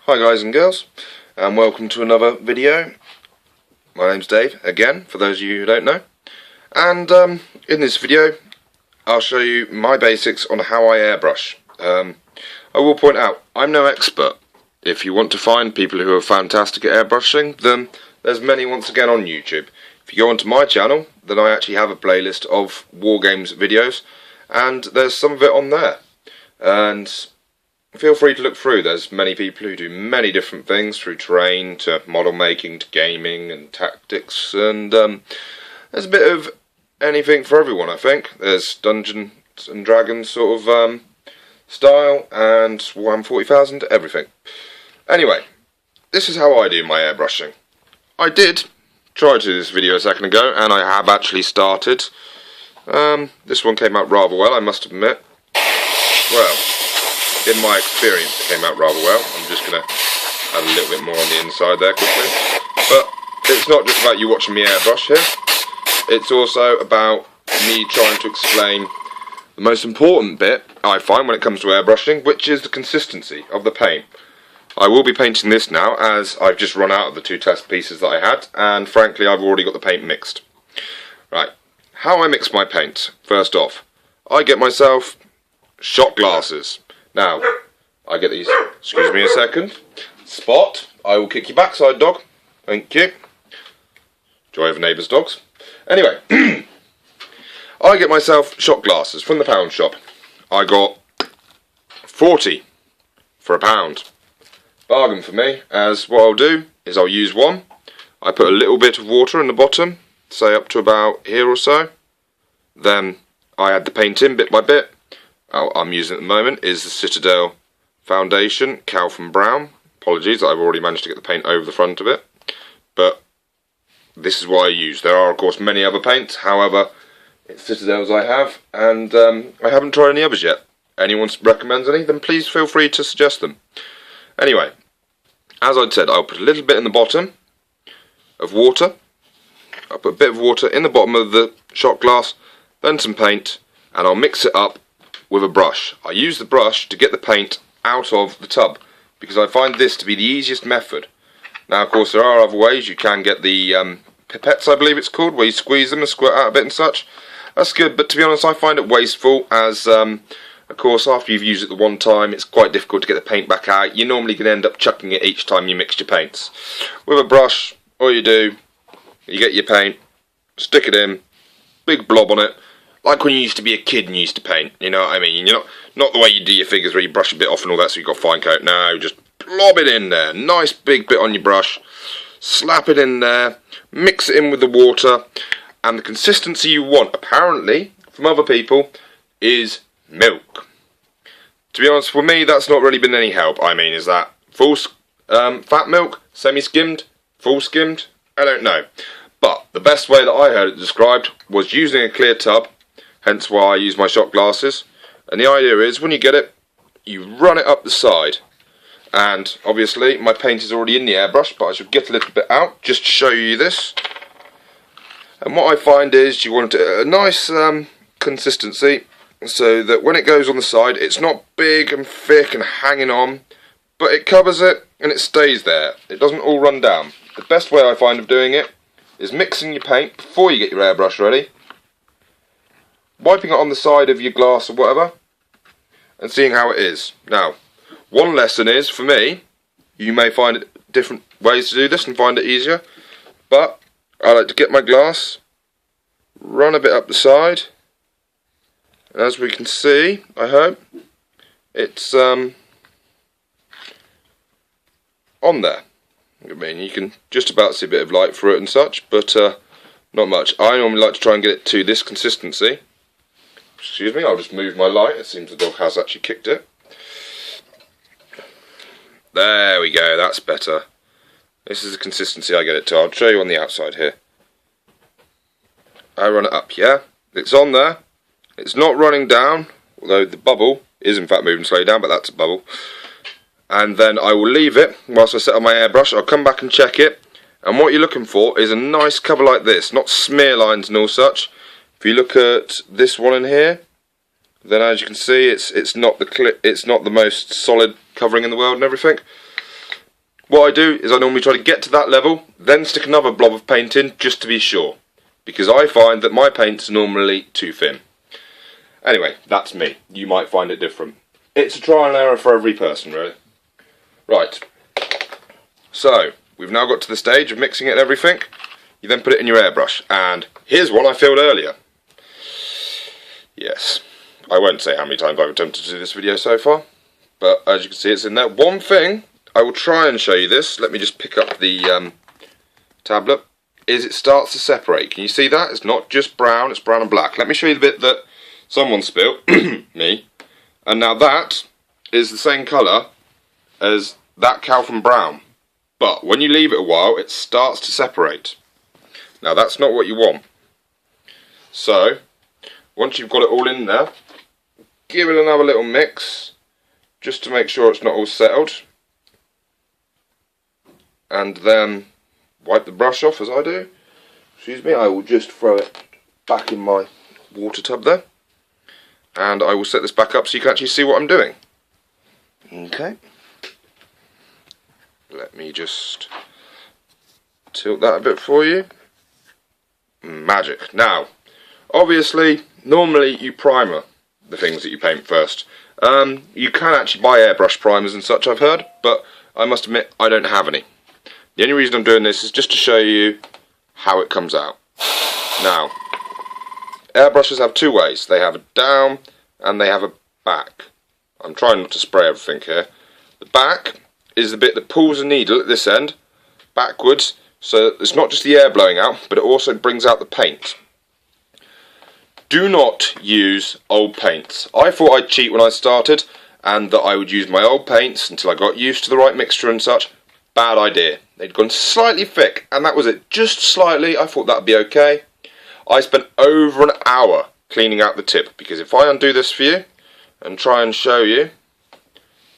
Hi guys and girls, and welcome to another video. My name's Dave, again, for those of you who don't know. And in this video, I'll show you my basics on how I airbrush. I will point out, I'm no expert. If you want to find people who are fantastic at airbrushing, then there's many once again on YouTube. If you go onto my channel, then I actually have a playlist of War Games videos, and there's some of it on there. And feel free to look through. There's many people who do many different things, through terrain to model making to gaming and tactics, and there's a bit of anything for everyone, I think. There's Dungeons and Dragons sort of style, and Warhammer 40,000, everything. Anyway, this is how I do my airbrushing. I did try to do this video a second ago, and I have actually started. This one came out rather well, I must admit. Well, in my experience, it came out rather well. I'm just going to add a little bit more on the inside there quickly. But it's not just about you watching me airbrush here. It's also about me trying to explain the most important bit I find when it comes to airbrushing, which is the consistency of the paint. I will be painting this now, as I've just run out of the two test pieces that I had, and frankly I've already got the paint mixed. Right, how I mix my paint. First off, I get myself shot glasses. Now, I get these, excuse me a second, Spot, I will kick your backside, dog, thank you. Joy of neighbours' dogs. Anyway, I get myself shot glasses from the pound shop. I got 40 for £1. Bargain for me, as what I'll do is I'll use one. I put a little bit of water in the bottom, say up to about here or so. Then I add the paint in bit by bit. I'm using at the moment is the Citadel Foundation Calvin Brown. Apologies, I've already managed to get the paint over the front of it, but this is what I use. There are of course many other paints, however it's Citadels I have, and I haven't tried any others yet. Anyone recommends any, then please feel free to suggest them. Anyway, as I said, I'll put a little bit in the bottom of water. I'll put a bit of water in the bottom of the shot glass, then some paint, and I'll mix it up with a brush. I use the brush to get the paint out of the tub, because I find this to be the easiest method. Now of course there are other ways. You can get the pipettes, I believe it's called, where you squeeze them and squirt out a bit and such. That's good, but to be honest I find it wasteful, as of course after you've used it the one time it's quite difficult to get the paint back out. You're normally going to end up chucking it each time you mix your paints. With a brush, all you do, you get your paint, stick it in, big blob on it, like when you used to be a kid and you used to paint, you know what I mean? You're not the way you do your figures where you brush a bit off and all that so you've got fine coat. No, just blob it in there. Nice big bit on your brush. Slap it in there. Mix it in with the water. And the consistency you want, apparently, from other people, is milk. To be honest, for me, that's not really been any help. I mean, is that full fat milk, semi-skimmed, full skimmed? I don't know. But the best way that I heard it described was using a clear tub. Hence why I use my shot glasses. And the idea is, when you get it, you run it up the side. And obviously, my paint is already in the airbrush, but I should get a little bit out just to show you this. And what I find is, you want a nice consistency, so that when it goes on the side, it's not big and thick and hanging on, but it covers it and it stays there. It doesn't all run down. The best way I find of doing it is mixing your paint before you get your airbrush ready, wiping it on the side of your glass or whatever, and seeing how it is. Now, one lesson is, for me, you may find it different ways to do this and find it easier, but I like to get my glass, run a bit up the side, and as we can see, I hope, it's on there. I mean, you can just about see a bit of light through it and such, but not much. I normally like to try and get it to this consistency. Excuse me, I'll just move my light. It seems the dog has actually kicked it. There we go, that's better. This is the consistency I get it to. I'll show you on the outside here. I run it up, yeah? It's on there. It's not running down, although the bubble is in fact moving slowly down, but that's a bubble. And then I will leave it whilst I set on my airbrush. I'll come back and check it. And what you're looking for is a nice cover like this, not smear lines and all such. If you look at this one in here, then as you can see, it's not the most solid covering in the world and everything. what I do is I normally try to get to that level, then stick another blob of paint in just to be sure, because I find that my paint's normally too thin. Anyway, that's me. You might find it different. It's a trial and error for every person, really. Right, so we've now got to the stage of mixing it and everything. You then put it in your airbrush, and here's one I filled earlier. Yes, I won't say how many times I've attempted to do this video so far, but as you can see it's in there. One thing, I will try and show you this, let me just pick up the tablet, is it starts to separate. Can you see that? It's not just brown, it's brown and black. Let me show you the bit that someone spilt, me, and now that is the same colour as that cow from brown, but when you leave it a while it starts to separate. Now that's not what you want. So once you've got it all in there, give it another little mix just to make sure it's not all settled, and then wipe the brush off as I do. Excuse me, I will just throw it back in my water tub there, and I will set this back up so you can actually see what I'm doing. Okay, let me just tilt that a bit for you. Magic. Now, obviously, normally you primer the things that you paint first. You can actually buy airbrush primers and such, I've heard, but I must admit I don't have any. The only reason I'm doing this is just to show you how it comes out. Now, airbrushes have two ways. They have a down and they have a back. I'm trying not to spray everything here. The back is the bit that pulls the needle at this end backwards, so it's not just the air blowing out, but it also brings out the paint. Do not use old paints. I thought I'd cheat when I started, and that I would use my old paints until I got used to the right mixture and such. Bad idea. They'd gone slightly thick, and that was it. Just slightly. I thought that'd be okay. I spent over an hour cleaning out the tip, because if I undo this for you and try and show you,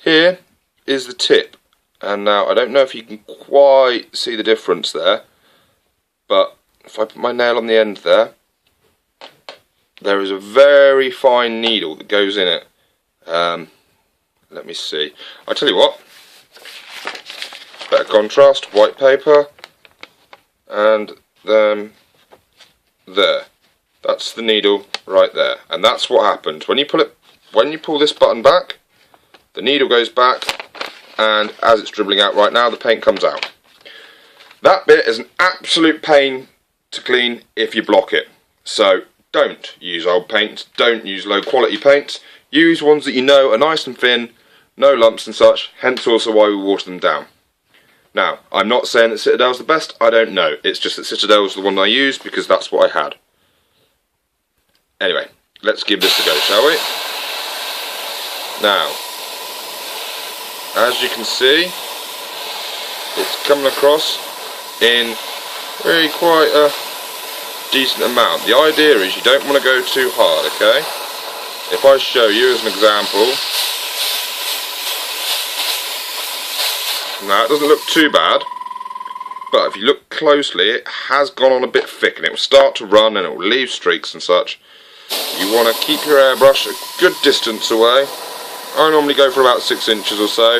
here is the tip. And now I don't know if you can quite see the difference there, but if I put my nail on the end there, there is a very fine needle that goes in it. Let me see. I tell you what, better contrast, white paper, and then there. That's the needle right there, and that's what happened when you pull this button back. The needle goes back, and as it's dribbling out right now, the paint comes out. That bit is an absolute pain to clean if you block it. So don't use old paints, don't use low quality paints. Use ones that you know are nice and thin, no lumps and such, hence also why we water them down. Now, I'm not saying that Citadel's the best, I don't know. It's just that Citadel's the one I use because that's what I had. Anyway, let's give this a go, shall we? Now, as you can see, it's coming across in really quite a decent amount. The idea is you don't want to go too hard, okay? If I show you as an example, now it doesn't look too bad, but if you look closely it has gone on a bit thick and it will start to run and it will leave streaks and such. You want to keep your airbrush a good distance away. I normally go for about 6 inches or so.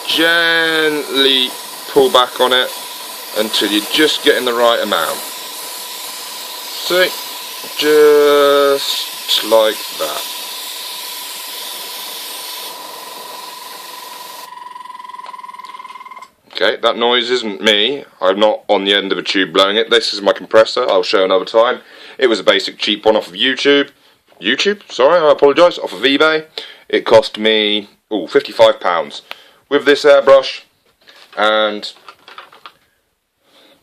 Gently pull back on it until you're just getting the right amount. See? Just like that. Okay, that noise isn't me. I'm not on the end of a tube blowing it. This is my compressor. I'll show another time. It was a basic cheap one off of YouTube. Sorry, I apologise. Off of eBay. It cost me £55 with this airbrush and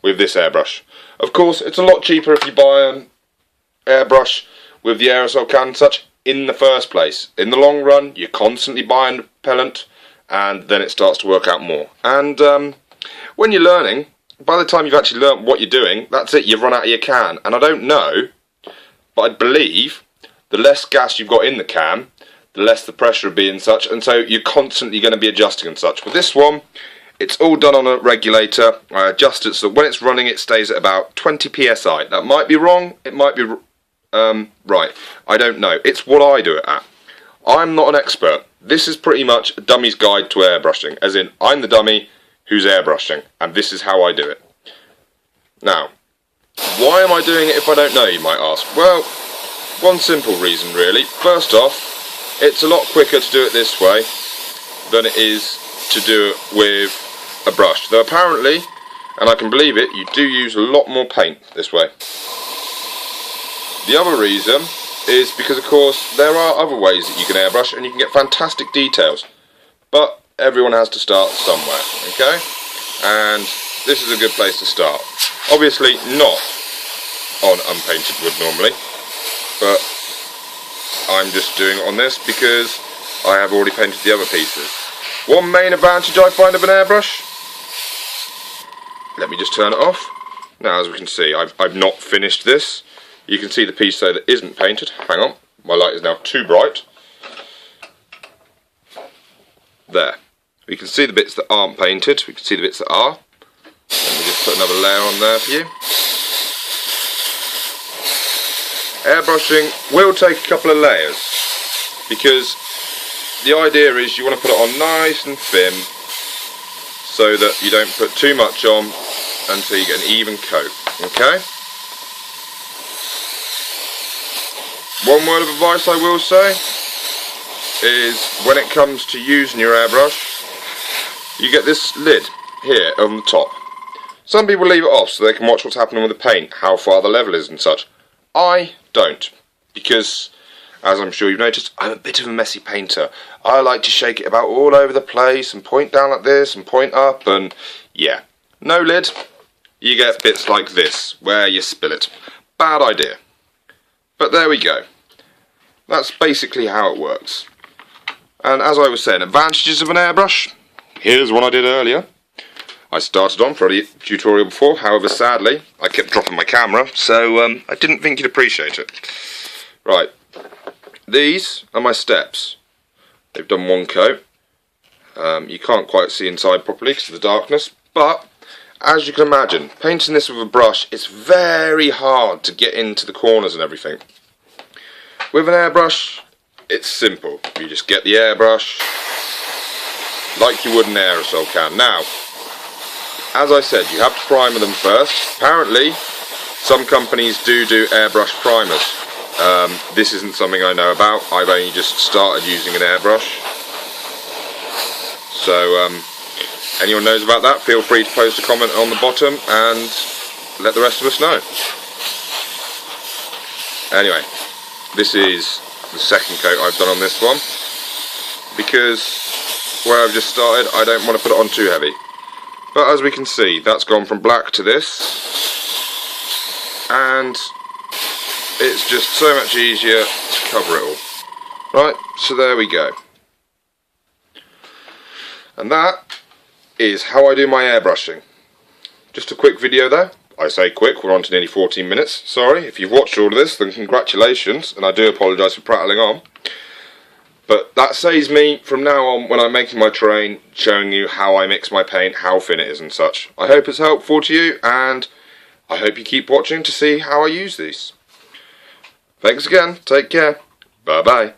with this airbrush. Of course, it's a lot cheaper if you buy an airbrush with the aerosol can and such in the first place. In the long run, you're constantly buying propellant, and then it starts to work out more. And when you're learning, by the time you've actually learnt what you're doing, that's it, you've run out of your can. And I don't know, but I believe the less gas you've got in the can, the less the pressure will be and such, and so you're constantly going to be adjusting and such. With this one, it's all done on a regulator. I adjust it so when it's running it stays at about 20 psi. That might be wrong, it might be right, I don't know. It's what I do it at. I'm not an expert. This is pretty much a dummy's guide to airbrushing, as in I'm the dummy, who's airbrushing, and this is how I do it. Now, why am I doing it if I don't know, you might ask? Well, one simple reason really. First off, it's a lot quicker to do it this way than it is to do it with a brush. Though apparently, and I can believe it, you do use a lot more paint this way. The other reason is because, of course, there are other ways that you can airbrush and you can get fantastic details. But everyone has to start somewhere, okay? And this is a good place to start. Obviously not on unpainted wood normally, but I'm just doing it on this because I have already painted the other pieces. One main advantage I find of an airbrush, let me just turn it off. Now, as we can see, I've not finished this. You can see the piece there that isn't painted. Hang on, my light is now too bright. There. We can see the bits that aren't painted. We can see the bits that are. Let me just put another layer on there for you. Airbrushing will take a couple of layers because the idea is you want to put it on nice and thin so that you don't put too much on until you get an even coat. Okay? One word of advice I will say is when it comes to using your airbrush, you get this lid here on the top. Some people leave it off so they can watch what's happening with the paint, how far the level is and such. I don't, because as I'm sure you've noticed, I'm a bit of a messy painter. I like to shake it about all over the place and point down like this and point up, and yeah, no lid, you get bits like this where you spill it. Bad idea. But there we go. That's basically how it works. And as I was saying, advantages of an airbrush. Here's one I did earlier. I started on for a tutorial before, however sadly I kept dropping my camera, so I didn't think you'd appreciate it. Right, these are my steps. They've done one coat. You can't quite see inside properly because of the darkness, but as you can imagine, painting this with a brush, it's very hard to get into the corners and everything. With an airbrush, it's simple. You just get the airbrush like you would an aerosol can. Now, as I said, you have to primer them first. Apparently, some companies do airbrush primers. This isn't something I know about. I've only just started using an airbrush. So, anyone knows about that, feel free to post a comment on the bottom and let the rest of us know. Anyway, this is the second coat I've done on this one, because where I've just started, I don't want to put it on too heavy. But as we can see, that's gone from black to this, and it's just so much easier to cover it all. Right, so there we go. And that is how I do my airbrushing. Just a quick video there. I say quick, we're on to nearly 14 minutes. Sorry, if you've watched all of this, then congratulations, and I do apologise for prattling on. But that saves me from now on when I'm making my terrain, showing you how I mix my paint, how thin it is and such. I hope it's helpful to you, and I hope you keep watching to see how I use these. Thanks again, take care, bye bye.